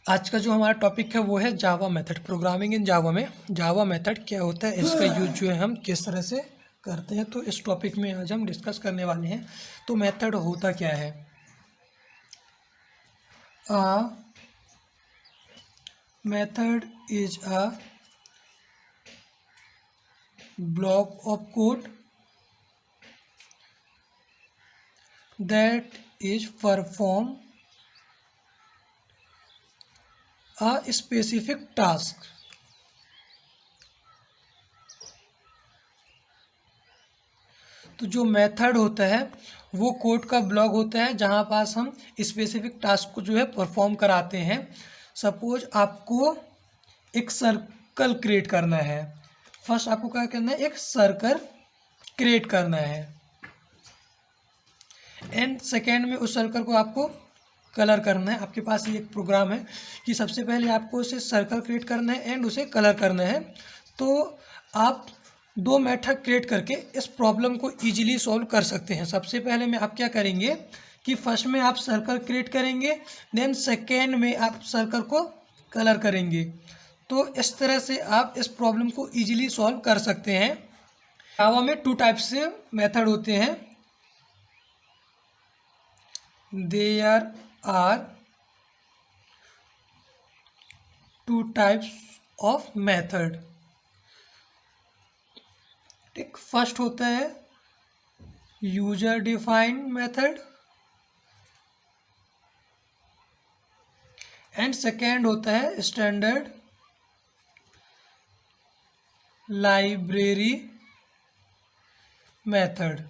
आज का जो हमारा टॉपिक है वो है जावा मेथड। प्रोग्रामिंग इन जावा में जावा मेथड क्या होता है, इसका यूज जो है हम किस तरह से करते हैं, तो इस टॉपिक में आज हम डिस्कस करने वाले हैं। तो मेथड होता क्या है? Method is a block of code that is perform a specific task। तो जो मेथड होता है वो कोड का ब्लॉक होता है जहाँ पास हम स्पेसिफिक टास्क को जो है परफॉर्म कराते हैं। सपोज आपको एक सर्कल क्रिएट करना है। फर्स्ट आपको क्या करना है, एक सर्कल क्रिएट करना है एंड सेकेंड में उस सर्कल को आपको कलर करना है। आपके पास ये एक प्रोग्राम है कि सबसे पहले आपको उसे सर्कल क्रिएट करना है एंड उसे कलर करना है। तो आप दो मेथड क्रिएट करके इस प्रॉब्लम को इजीली सॉल्व कर सकते हैं। सबसे पहले में आप क्या करेंगे कि फर्स्ट में आप सर्कल क्रिएट करेंगे, देन सेकेंड में आप सर्कल को कलर करेंगे। तो इस तरह से आप इस प्रॉब्लम को इजीली सॉल्व कर सकते हैं। जावा में टू टाइप से मेथड होते हैं। There are two types of method। एक फर्स्ट होता है user defined method and second होता है स्टैंडर्ड लाइब्रेरी मेथड।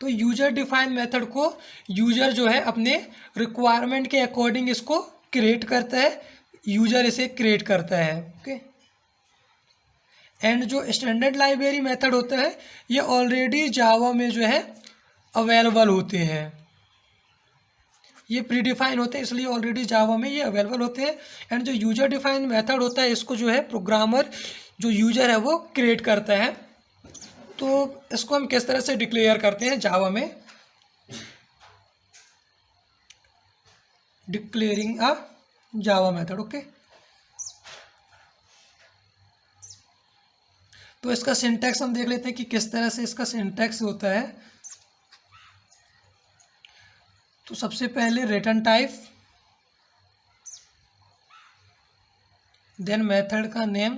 तो यूजर डिफाइन मेथड को यूजर जो है अपने रिक्वायरमेंट के अकॉर्डिंग इसको क्रिएट करता है, यूजर इसे क्रिएट करता है। ओके। एंड जो स्टैंडर्ड लाइब्रेरी मेथड होता है ये ऑलरेडी जावा में जो है अवेलेबल होते हैं। ये प्री डिफाइन होते हैं, इसलिए ऑलरेडी जावा में ये अवेलेबल होते हैं। एंड जो यूजर डिफाइन मेथड होता है इसको जो है प्रोग्रामर जो यूजर है वो क्रिएट करता है। तो इसको हम किस तरह से डिक्लेयर करते हैं जावा में, डिक्लेयरिंग अ जावा मेथड। ओके। तो इसका सिंटैक्स हम देख लेते हैं कि किस तरह से इसका सिंटैक्स होता है। तो सबसे पहले रिटर्न टाइप, देन मेथड का नेम,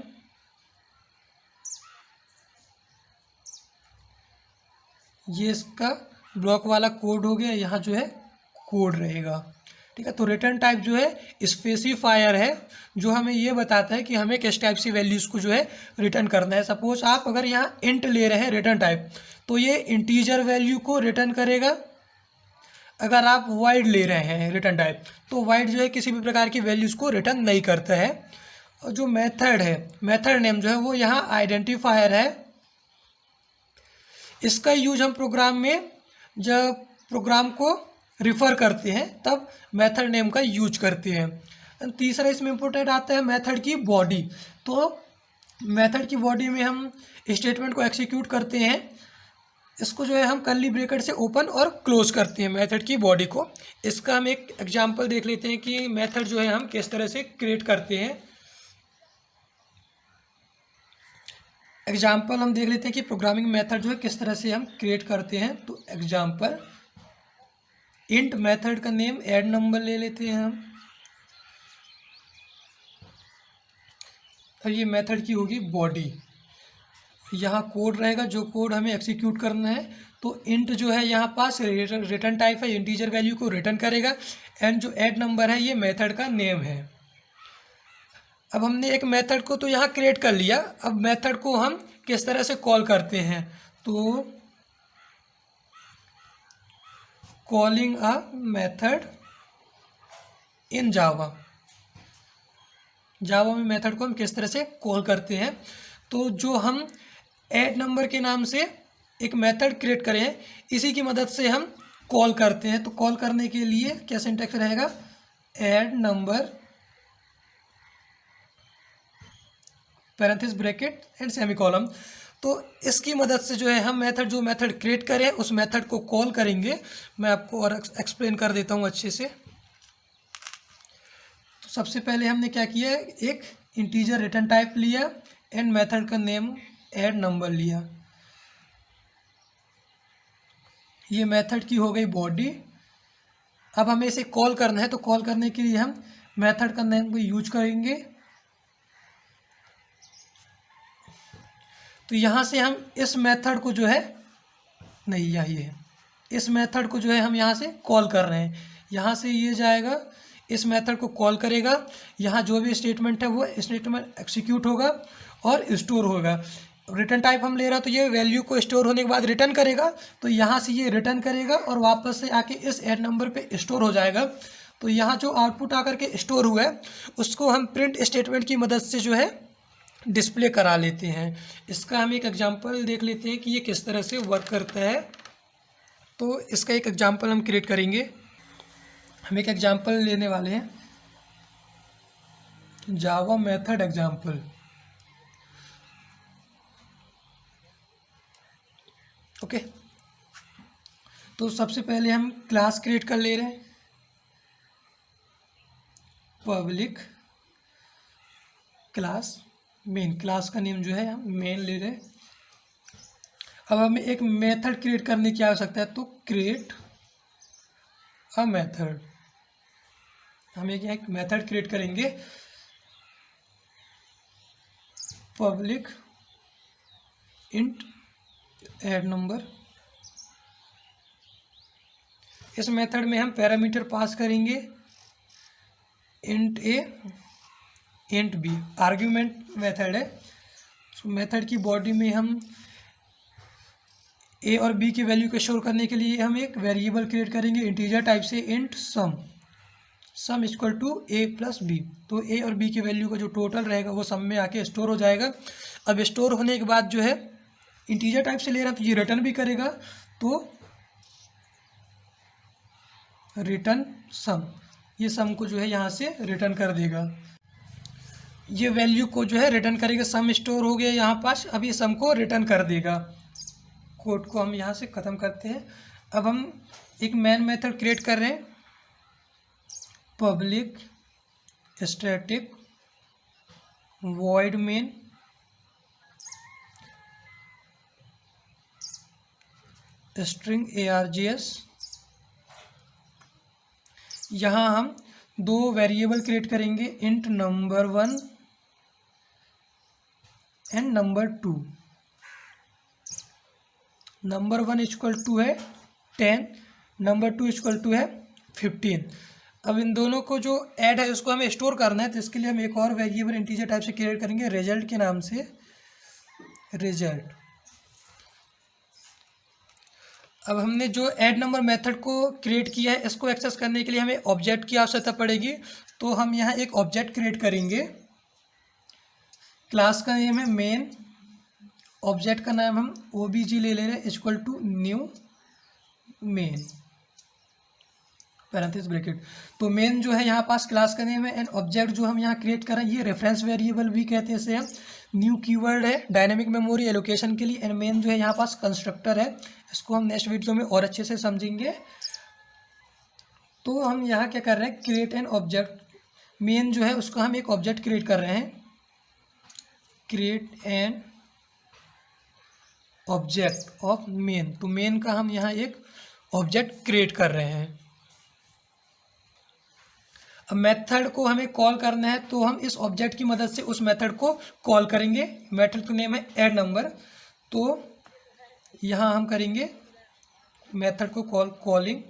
ये इसका ब्लॉक वाला कोड हो गया, यहाँ जो है कोड रहेगा। ठीक है। तो रिटर्न टाइप जो है स्पेसिफायर है जो हमें ये बताता है कि हमें किस टाइप से वैल्यूज़ को जो है रिटर्न करना है। सपोज आप अगर यहाँ इंट ले रहे हैं रिटर्न टाइप तो ये इंटीजर वैल्यू को रिटर्न करेगा। अगर आप वाइड ले रहे हैं रिटर्न टाइप तो वाइड जो है किसी भी प्रकार की वैल्यूज़ को रिटर्न नहीं करता है। और जो मेथड है, मेथड नेम जो है वो यहाँ आइडेंटिफायर है। इसका यूज हम प्रोग्राम में जब प्रोग्राम को रिफ़र करते हैं तब मेथड नेम का यूज करते हैं। तीसरा इसमें इम्पोर्टेंट आता है मेथड की बॉडी। तो मेथड की बॉडी में हम स्टेटमेंट को एक्सिक्यूट करते हैं, इसको जो है हम कर्ली ब्रैकेट से ओपन और क्लोज करते हैं मेथड की बॉडी को। इसका हम एक एग्जांपल देख लेते हैं कि मेथड जो है हम किस तरह से क्रिएट करते हैं। एग्जाम्पल हम देख लेते हैं कि प्रोग्रामिंग मेथड जो है किस तरह से हम क्रिएट करते हैं। तो एग्जाम्पल इंट मेथड का नेम ऐड नंबर ले लेते हैं हम, और ये मेथड की होगी बॉडी। यहाँ कोड रहेगा जो कोड हमें एक्सिक्यूट करना है। तो इंट जो है यहाँ पास रिटर्न टाइप है, इंटीजर वैल्यू को रिटर्न करेगा एंड जो ऐड नंबर है ये मेथड का नेम है। अब हमने एक मेथड को तो यहाँ क्रिएट कर लिया, अब मेथड को हम किस तरह से कॉल करते हैं। तो कॉलिंग अ मेथड इन जावा, जावा में मेथड को हम किस तरह से कॉल करते हैं। तो जो हम ऐड नंबर के नाम से एक मेथड क्रिएट करें इसी की मदद से हम कॉल करते हैं। तो कॉल करने के लिए क्या सिंटैक्स रहेगा, add number parenthesis bracket and semicolon. तो इसकी मदद से जो है हम जो मेथड क्रिएट करें उस मेथड को कॉल करेंगे। मैं आपको और एक्सप्लेन कर देता हूँ अच्छे से। सबसे पहले हमने क्या किया, एक इंटीजर रिटर्न टाइप लिया एंड मेथड का नेम ऐड नंबर लिया। ये मेथड की हो गई बॉडी। अब हमें इसे कॉल करना है, तो कॉल करने के लिए हम मेथड का नेम को यूज करेंगे। तो यहाँ से हम इस मेथड को जो है, नहीं यही है, इस मेथड को जो है हम यहाँ से कॉल कर रहे हैं। यहाँ से ये जाएगा, इस मेथड को कॉल करेगा, यहाँ जो भी स्टेटमेंट है वो स्टेटमेंट एग्जीक्यूट होगा और स्टोर होगा। रिटर्न टाइप हम ले रहा, तो ये वैल्यू को स्टोर होने के बाद रिटर्न करेगा, तो यहाँ से ये रिटर्न करेगा और वापस से आके इस ऐड नंबर पे स्टोर हो जाएगा। तो यहाँ जो आउटपुट आकर के स्टोर हुआ है उसको हम प्रिंट स्टेटमेंट की मदद से जो है डिस्प्ले करा लेते हैं। इसका हम एक एग्जांपल देख लेते हैं कि ये किस तरह से वर्क करता है। तो इसका एक एग्जांपल हम क्रिएट करेंगे। हम एक एग्जांपल लेने वाले हैं, जावा मेथड एग्जांपल। ओके, तो सबसे पहले हम क्लास क्रिएट कर ले रहे हैं, पब्लिक क्लास मेन। क्लास का नेम जो है हम मेन ले रहे हैं। अब हमें एक मेथड क्रिएट करने की आवश्यकता है, तो क्रिएट अ मेथड। हम एक मेथड क्रिएट करेंगे, पब्लिक इंट ऐड नंबर। इस मेथड में हम पैरामीटर पास करेंगे, इंट ए इंट बी। आर्ग्यूमेंट मेथड है। तो मेथड की बॉडी में हम ए और बी की वैल्यू को स्टोर करने के लिए हम एक वेरिएबल क्रिएट करेंगे इंटीजर टाइप से, int sum equal to A plus B. तो ए और बी की वैल्यू का जो टोटल रहेगा वो सम में आके स्टोर हो जाएगा। अब स्टोर होने के बाद जो है इंटीजर टाइप से ले रहा है तो ये रिटर्न भी करेगा, तो रिटर्न सम, ये सम को जो है यहाँ से रिटर्न कर देगा। ये वैल्यू को जो है रिटर्न करेगा, सम स्टोर हो गया यहाँ पास, अब ये सम को रिटर्न कर देगा। कोड को हम यहाँ से ख़त्म करते हैं। अब हम एक मेन मेथड क्रिएट कर रहे हैं, public static void main string args। यहाँ हम दो वेरिएबल क्रिएट करेंगे, int number 1 and number 2। Number 1 equal to है 10, नंबर 2 इक्वल टू है 15। अब इन दोनों को जो ऐड है उसको हमें स्टोर करना है, तो इसके लिए हम एक और वेरिएबल इंटीजर टाइप से क्रिएट करेंगे, रिजल्ट के नाम से, रिजल्ट। अब हमने जो ऐड नंबर मेथड को क्रिएट किया है इसको एक्सेस करने के लिए हमें ऑब्जेक्ट की आवश्यकता पड़ेगी। तो हम यहाँ एक ऑब्जेक्ट क्रिएट करेंगे, क्लास का नेम है मेन, ऑब्जेक्ट का नाम हम obj ले रहे हैं, equal to new main, parenthesis bracket. तो मेन जो है यहाँ पास क्लास का नेम है, एंड ऑब्जेक्ट जो हम यहाँ क्रिएट कर रहे हैं ये रेफरेंस वेरिएबल भी कहते हैं इसे हम। न्यू कीवर्ड है डायनेमिक मेमोरी एलोकेशन के लिए, एंड मेन जो है यहाँ पास कंस्ट्रक्टर है। इसको हम नेक्स्ट वीडियो में और अच्छे से समझेंगे। तो हम यहाँ क्या कर रहे हैं, क्रिएट एन ऑब्जेक्ट। मेन जो है उसको हम एक ऑब्जेक्ट क्रिएट कर रहे हैं, create an object of main. तो मेन का हम यहाँ एक ऑब्जेक्ट क्रिएट कर रहे हैं। अब मेथड को हमें कॉल करना है, तो हम इस ऑब्जेक्ट की मदद से उस मेथड को कॉल करेंगे। मेथड का नेम है ऐड नंबर। तो यहाँ हम करेंगे मेथड को कॉलिंग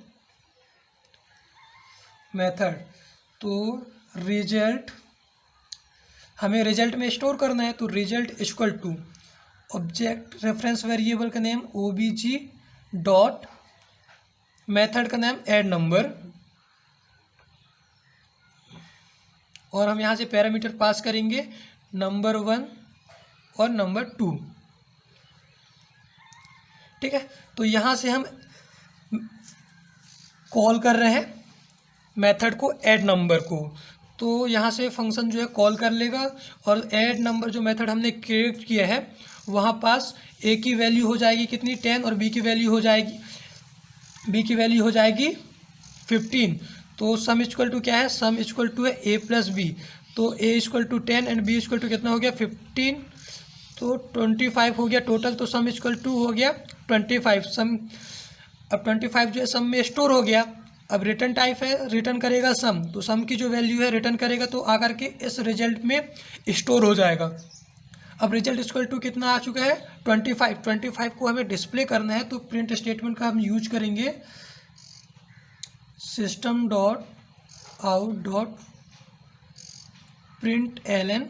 मेथड। तो रिजल्ट हमें रिजल्ट में स्टोर करना है, तो result equal to object reference variable का नेम obj डॉट मेथड का नाम ऐड नंबर, और हम यहाँ से पैरामीटर पास करेंगे नंबर 1 और नंबर 2। ठीक है, तो यहाँ से हम कॉल कर रहे हैं मेथड को ऐड नंबर को। तो यहाँ से फंक्शन जो है कॉल कर लेगा, और ऐड नंबर जो मेथड हमने क्रिएट किया है वहाँ पास ए की वैल्यू हो जाएगी कितनी, 10, और बी की वैल्यू हो जाएगी 15। तो सम इक्वल टू क्या है, सम इक्वल टू है ए प्लस बी, तो A equal to 10 and B equal to कितना हो गया 15, तो 25 हो गया टोटल, तो सम इक्वल टू हो गया 25 सम। अब 25 जो है सम में स्टोर हो गया। अब रिटर्न टाइप है, रिटर्न करेगा सम, तो सम की जो वैल्यू है रिटर्न करेगा तो आकर के इस रिजल्ट में स्टोर हो जाएगा। अब रिजल्ट इक्वल टू कितना आ चुका है 25, 25 को हमें डिस्प्ले करना है, तो प्रिंट स्टेटमेंट का हम यूज करेंगे system dot out dot println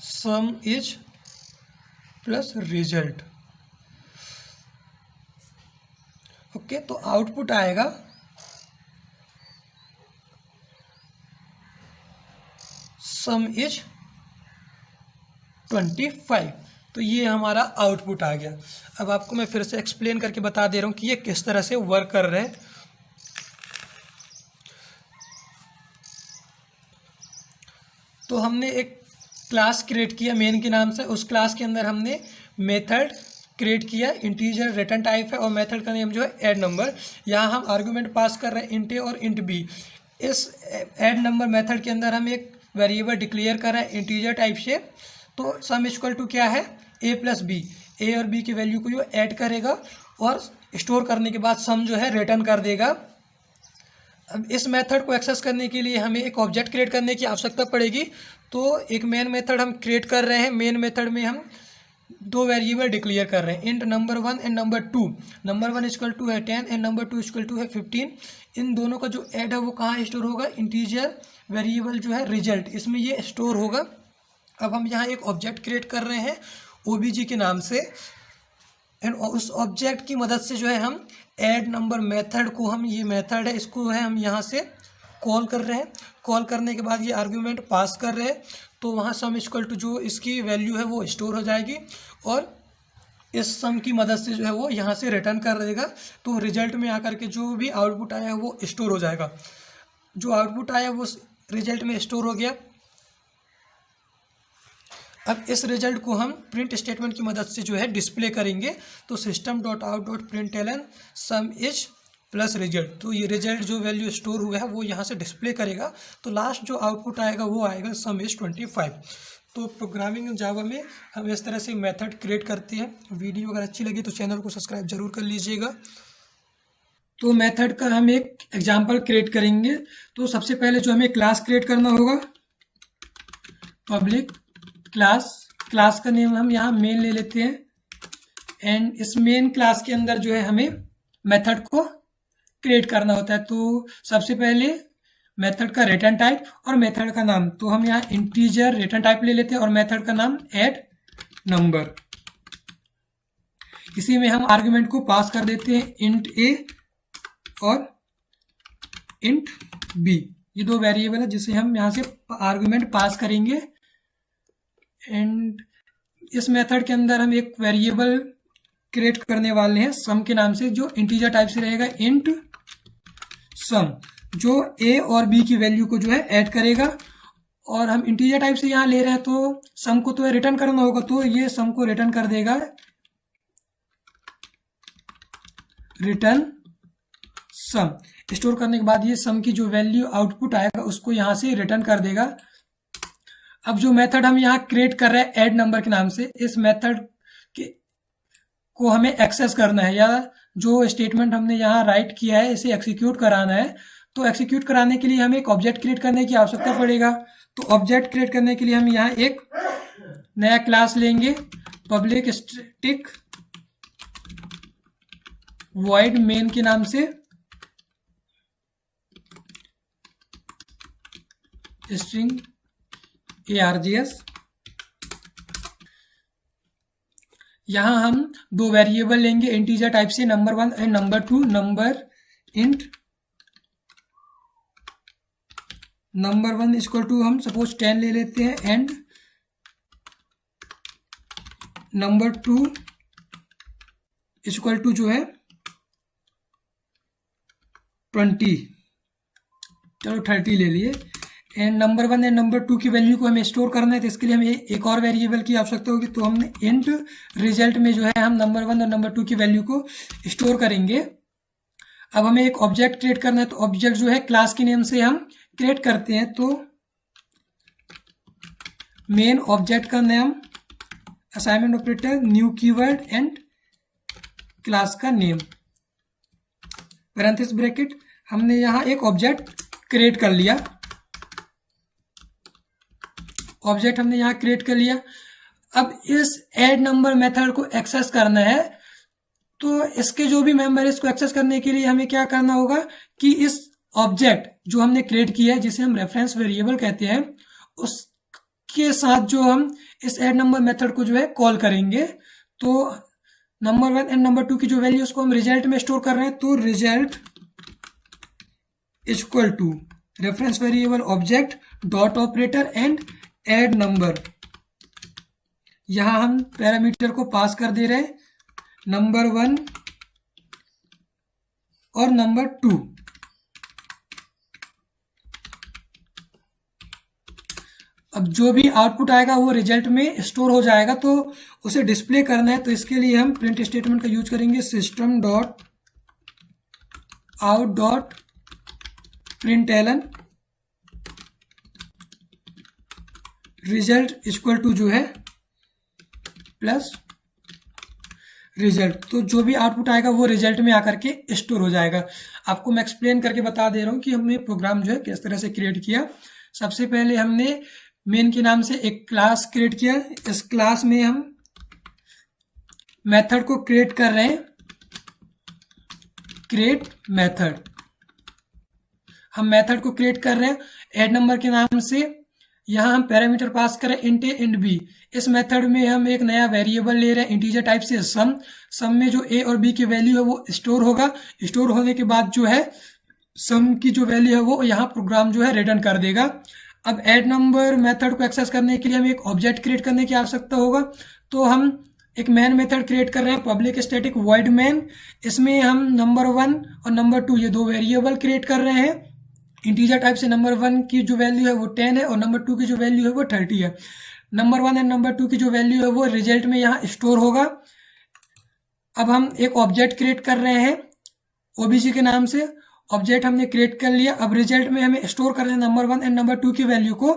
sum is plus result. Okay, तो आउटपुट आएगा सम इज 25, तो ये हमारा आउटपुट आ गया। अब आपको मैं फिर से एक्सप्लेन करके बता दे रहा हूँ कि ये किस तरह से वर्क कर रहे हैं। तो हमने एक क्लास क्रिएट किया मेन के नाम से, उस क्लास के अंदर हमने मेथड क्रिएट किया, इंटीजर रिटर्न टाइप है और मेथड का नेम जो है ऐड नंबर। यहाँ हम आर्गुमेंट पास कर रहे हैं इंट ए और इंट बी। इस ऐड नंबर मेथड के अंदर हम एक वेरिएबल डिक्लेयर कर रहे हैं इंटीजर टाइप से। तो सम इक्वल टू क्या है ए प्लस बी, ए और बी की वैल्यू को जो ऐड करेगा और स्टोर करने के बाद सम जो है रिटर्न कर देगा। अब इस मेथड को एक्सेस करने के लिए हमें एक ऑब्जेक्ट क्रिएट करने की आवश्यकता पड़ेगी। तो एक मेन मेथड हम क्रिएट कर रहे हैं, मेन मेथड में हम दो वेरिएबल डिक्लेयर कर रहे हैं, int number 1 and number 2। Number 1 equal to है 10 एंड नंबर 2 इक्वल टू है 15। इन दोनों का जो ऐड है वो कहाँ स्टोर होगा, इंटीजर वेरिएबल जो है रिजल्ट, इसमें ये स्टोर होगा। अब हम यहाँ एक ऑब्जेक्ट क्रिएट कर रहे हैं ओबीजी के नाम से, एंड उस ऑब्जेक्ट की मदद से जो है हम ऐड नंबर मेथड को, हम ये मेथड है इसको है हम यहाँ से कॉल कर रहे हैं। कॉल करने के बाद ये आर्गुमेंट पास कर रहे हैं, तो वहाँ सम इक्वल टू जो इसकी वैल्यू है वो स्टोर हो जाएगी और इस सम की मदद से जो है वो यहाँ से रिटर्न कर देगा। तो रिजल्ट में आकर के जो भी आउटपुट आया है वो स्टोर हो जाएगा। जो आउटपुट आया वो रिजल्ट में स्टोर हो गया। अब इस रिजल्ट को हम प्रिंट स्टेटमेंट की मदद से जो है डिस्प्ले करेंगे। तो system dot out dot println sum is plus result, तो ये रिजल्ट जो वैल्यू स्टोर हुआ है वो यहाँ से डिस्प्ले करेगा। तो लास्ट जो आउटपुट आएगा वो आएगा सम इज 25। तो प्रोग्रामिंग जावा में हम इस तरह से मेथड क्रिएट करते हैं। वीडियो अगर अच्छी लगी तो चैनल को सब्सक्राइब जरूर कर लीजिएगा। तो मेथड का हम एक एग्जांपल क्रिएट करेंगे। तो सबसे पहले जो हमें क्लास क्रिएट करना होगा, पब्लिक क्लास का नेम हम यहाँ मेन ले लेते हैं, एंड इस मेन क्लास के अंदर जो है हमें मेथड को क्रिएट करना होता है। तो सबसे पहले मेथड का रिटर्न टाइप और मेथड का नाम, तो हम यहाँ इंटीजर रिटर्न टाइप ले लेते हैं और मेथड का नाम ऐड नंबर। इसी में हम आर्गुमेंट को पास कर देते हैं इंट ए और इंट बी, ये दो वेरिएबल है जिसे हम यहाँ से आर्गुमेंट पास करेंगे। एंड इस मेथड के अंदर हम एक वेरिएबल क्रिएट करने वाले हैं सम के नाम से, जो इंटीजर टाइप से रहेगा इंट सम, जो ए और बी की वैल्यू को जो है ऐड करेगा। और हम इंटीजर टाइप से यहाँ ले रहे हैं तो सम को तो रिटर्न करना होगा, तो ये सम को रिटर्न कर देगा रिटर्न सम। स्टोर करने के बाद ये सम की जो वैल्यू आउटपुट आएगा उसको यहाँ से रिटर्न कर देगा। अब जो मेथड हम यहाँ क्रिएट कर रहे हैं ऐड नंबर के नाम से, इस मेथड को हमें एक्सेस करना है, या जो स्टेटमेंट हमने यहाँ राइट किया है इसे एक्सिक्यूट कराना है। तो एक्सिक्यूट कराने के लिए हमें एक ऑब्जेक्ट क्रिएट करने की आवश्यकता पड़ेगा। तो ऑब्जेक्ट क्रिएट करने के लिए हम यहाँ एक नया क्लास लेंगे, पब्लिक स्टैटिक वॉइड मेन के नाम से, स्ट्रिंग args। यहाँ हम दो वेरिएबल लेंगे इंटीजर टाइप से, number 1 and number 2। Number int number 1 equal to हम सपोज 10 ले लेते हैं, एंड नंबर 2 इक्वल टू जो है 20, चलो 30 ले लिए। एंड नंबर 1 एंड नंबर 2 की वैल्यू को हमें स्टोर करना है, तो इसके लिए हमें एक और वेरिएबल की आवश्यकता होगी। तो हमने इंट रिजल्ट में जो है हम नंबर 1 और नंबर 2 की वैल्यू को स्टोर करेंगे। अब हमें एक ऑब्जेक्ट क्रिएट करना है, तो ऑब्जेक्ट जो है क्लास के नेम से हम क्रिएट करते हैं। तो मेन ऑब्जेक्ट का नाम, assignment operator, new keyword and class का नेम, पैरेंथेसिस ब्रैकेट। हमने यहाँ एक ऑब्जेक्ट क्रिएट कर लिया, ऑब्जेक्ट हमने यहाँ क्रिएट कर लिया। अब इस ऐड नंबर मेथड को एक्सेस करना है, तो इसके जो भी मेंबर है इसको एक्सेस करने के लिए हमें क्या करना होगा कि इस ऑब्जेक्ट जो हमने क्रिएट किया है, जिसे हम रेफरेंस वेरिएबल कहते हैं, उसके साथ जो हम इस ऐड नंबर मेथड को जो है कॉल करेंगे। तो नंबर 1 एंड नंबर 2 की जो वैल्यू उसको हम रिजल्ट में स्टोर कर रहे हैं, तो result equal to reference variable object dot operator and add number. यहां हम पैरामीटर को पास कर दे रहे हैं, नंबर 1 और नंबर 2। अब जो भी आउटपुट आएगा वो रिजल्ट में स्टोर हो जाएगा, तो उसे डिस्प्ले करना है। तो इसके लिए हम प्रिंट स्टेटमेंट का यूज करेंगे, system dot out dot println result equal to जो है प्लस रिजल्ट। तो जो भी आउटपुट आएगा वो रिजल्ट में आकर के स्टोर हो जाएगा। आपको मैं एक्सप्लेन करके बता दे रहा हूँ कि हमने प्रोग्राम जो है किस तरह से क्रिएट किया। सबसे पहले हमने मेन के नाम से एक क्लास क्रिएट किया। इस क्लास में हम मेथड को क्रिएट कर रहे हैं, क्रिएट मेथड। हम मेथड को क्रिएट कर रहे हैं ऐड नंबर के नाम से। यहां हम पैरामीटर पास करें इंट ए इंट बी। इस मेथड में हम एक नया वेरिएबल ले रहे हैं इंटीजर टाइप से सम। सम में जो ए और बी की वैल्यू है वो स्टोर होगा। स्टोर होने के बाद जो है सम की जो वैल्यू है वो यहाँ प्रोग्राम जो है रिटर्न कर देगा। अब ऐड नंबर मेथड को एक्सेस करने के लिए हमें एक ऑब्जेक्ट क्रिएट करने की आवश्यकता होगा। तो हम एक मैन मेथड क्रिएट कर रहे हैं, पब्लिक स्टैटिक वॉइड मैन। इसमें हम नंबर 1 और नंबर 2 ये दो वेरिएबल क्रिएट कर रहे हैं इंटीजर टाइप से। नंबर 1 की जो वैल्यू है वो 10 है और नंबर 2 की जो वैल्यू है वो 30 है। नंबर 1 एंड नंबर 2 की जो वैल्यू है वो रिजल्ट में यहाँ स्टोर होगा। अब हम एक ऑब्जेक्ट क्रिएट कर रहे हैं ओबीजी के नाम से। ऑब्जेक्ट हमने क्रिएट कर लिया। अब रिजल्ट में हमें स्टोर करना है नंबर 1 एंड नंबर 2 की वैल्यू को।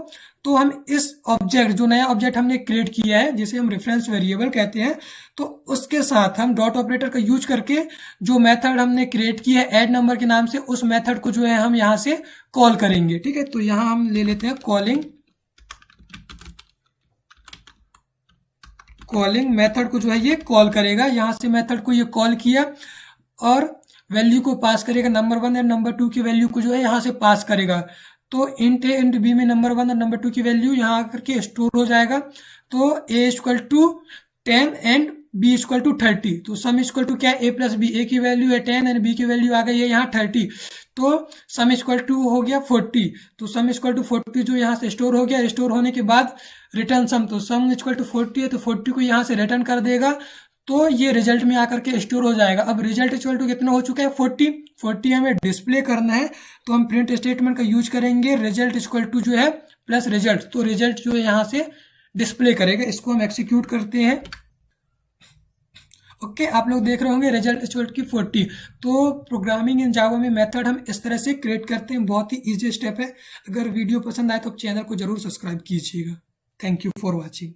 तो हम इस ऑब्जेक्ट, जो नया ऑब्जेक्ट हमने क्रिएट किया है जिसे हम रेफरेंस वेरिएबल कहते हैं, तो उसके साथ हम डॉट ऑपरेटर का यूज करके जो मेथड हमने क्रिएट की है ऐड नंबर के नाम से, उस मेथड को जो है हम यहां से कॉल करेंगे। ठीक है, तो यहां हम ले लेते हैं कॉलिंग मेथड को जो है ये कॉल करेगा। यहां से मेथड को ये कॉल किया और वैल्यू को पास करेगा। नंबर 1 एंड नंबर 2 की वैल्यू को जो है यहाँ से पास करेगा। तो इंट ए इंट बी में नंबर 1 और नंबर 2 की वैल्यू यहाँ आकर के स्टोर हो जाएगा। तो A equal to 10 and B equal to 30। तो सम इक्वल टू क्या है, ए प्लस बी। ए की वैल्यू है 10 एंड बी की वैल्यू आ गई है यहाँ 30। तो सम इक्वल टू हो गया 40। तो सम इक्वल टू 40 जो यहाँ से स्टोर हो गया। स्टोर होने के बाद रिटर्न सम, तो सम इक्वल टू 40 है तो 40 को यहाँ से रिटर्न कर देगा। तो ये रिजल्ट में आकर के स्टोर हो जाएगा। अब रिजल्ट इक्वल टू कितना हो चुका है, 40 हमें डिस्प्ले करना है। तो हम प्रिंट स्टेटमेंट का यूज करेंगे, रिजल्ट इक्वल टू जो है प्लस रिजल्ट। तो रिजल्ट जो है यहाँ से डिस्प्ले करेगा। इसको हम एक्सिक्यूट करते हैं। ओके, आप लोग देख रहे होंगे रिजल्ट इक्वल की 40। तो प्रोग्रामिंग इन जावा में मेथड हम इस तरह से क्रिएट करते हैं। बहुत ही ईजी स्टेप है। अगर वीडियो पसंद आए तो चैनल को जरूर सब्सक्राइब कीजिएगा। Thank you for watching.